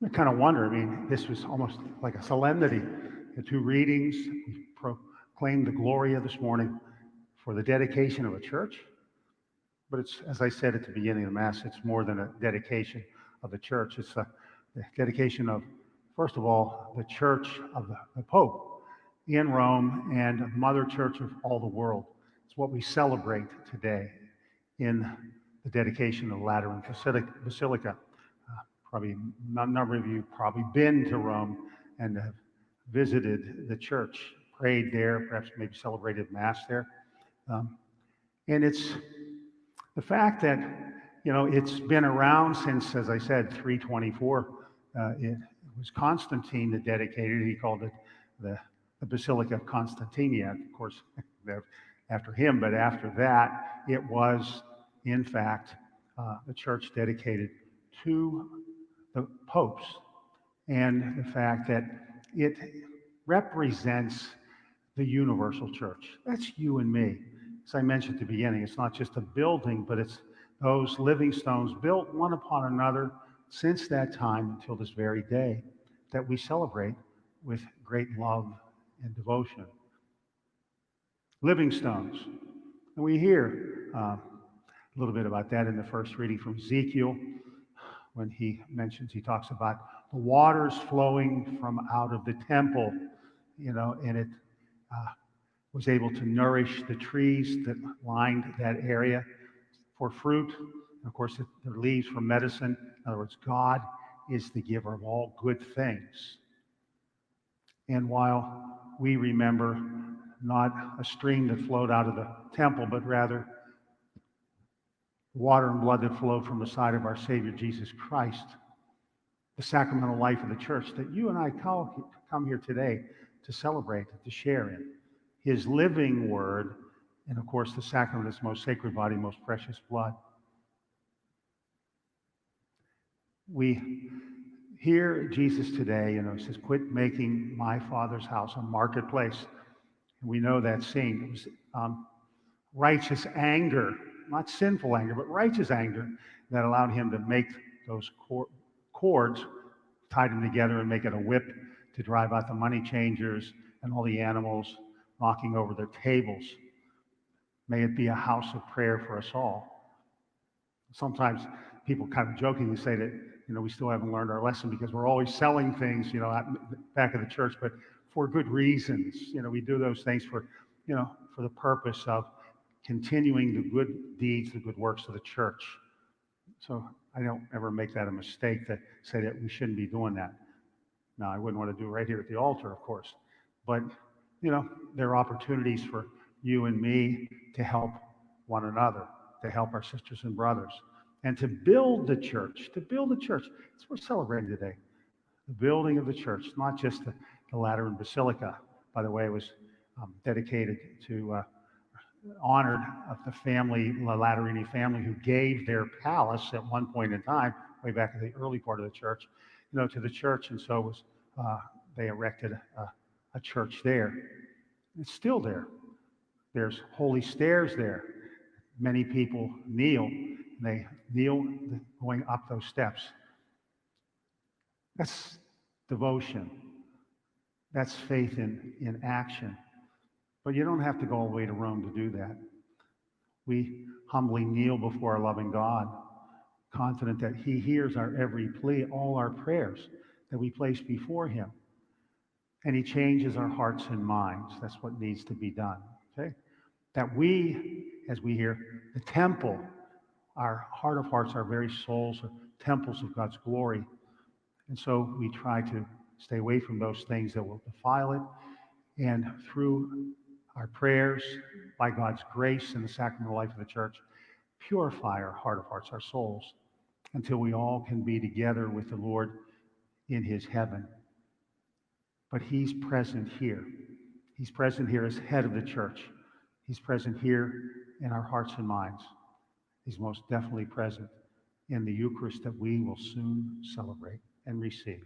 I kind of wonder, I mean, this was almost like a solemnity. The two readings, we proclaimed the Gloria this morning for the dedication of a church. But it's, as I said at the beginning of the Mass, it's more than a dedication of the church. It's the dedication of, first of all, the church of the Pope in Rome and the Mother Church of all the world. It's what we celebrate today in the dedication of the Lateran Basilica. Probably a number of you probably been to Rome and have visited the church, prayed there, perhaps maybe celebrated Mass there. And it's the fact that, it's been around since, as I said, 324. It was Constantine that dedicated it. He called it the Basilica of Constantinia, of course, after him. But after that, it was, in fact, the church dedicated to the popes, and the fact that it represents the universal church. That's you and me. As I mentioned at the beginning, it's not just a building, but it's those living stones built one upon another since that time until this very day that we celebrate with great love and devotion. Living stones. And we hear a little bit about that in the first reading from Ezekiel, when he talks about the waters flowing from out of the temple, and it was able to nourish the trees that lined that area for fruit. And of course, their leaves for medicine. In other words, God is the giver of all good things. And while we remember not a stream that flowed out of the temple, but rather water and blood that flowed from the side of our Savior Jesus Christ, the sacramental life of the church that you and I come here today to celebrate, to share in. His living word, and of course the sacrament of his most sacred body, most precious blood. We hear Jesus today, he says, quit making my Father's house a marketplace. And we know that scene. It was righteous anger, not sinful anger, but righteous anger that allowed him to make those cords, tied them together and make it a whip to drive out the money changers and all the animals knocking over their tables. May it be a house of prayer for us all. Sometimes people kind of jokingly say that, we still haven't learned our lesson because we're always selling things, at the back of the church, but for good reasons. We do those things for the purpose of continuing the good deeds, the good works of the church. So I don't ever make that a mistake to say that we shouldn't be doing that. Now, I wouldn't want to do it right here at the altar, of course. But, there are opportunities for you and me to help one another, to help our sisters and brothers, and to build the church, That's what we're celebrating today. The building of the church, not just the Lateran Basilica. By the way, it was dedicated to honored of the family, the Laterini family, who gave their palace at one point in time, way back in the early part of the church, to the church, and so was they erected a church there. It's still there. There's holy stairs there. Many people kneel. They kneel going up those steps. That's devotion. That's faith in action. But you don't have to go all the way to Rome to do that. We humbly kneel before our loving God, confident that he hears our every plea, all our prayers that we place before him. And he changes our hearts and minds. That's what needs to be done, okay? That we, as we hear, the temple, our heart of hearts, our very souls are temples of God's glory. And so we try to stay away from those things that will defile it. And through our prayers, by God's grace and the sacramental life of the church, purify our heart of hearts, our souls, until we all can be together with the Lord in his heaven. But he's present here. He's present here as head of the church. He's present here in our hearts and minds. He's most definitely present in the Eucharist that we will soon celebrate and receive.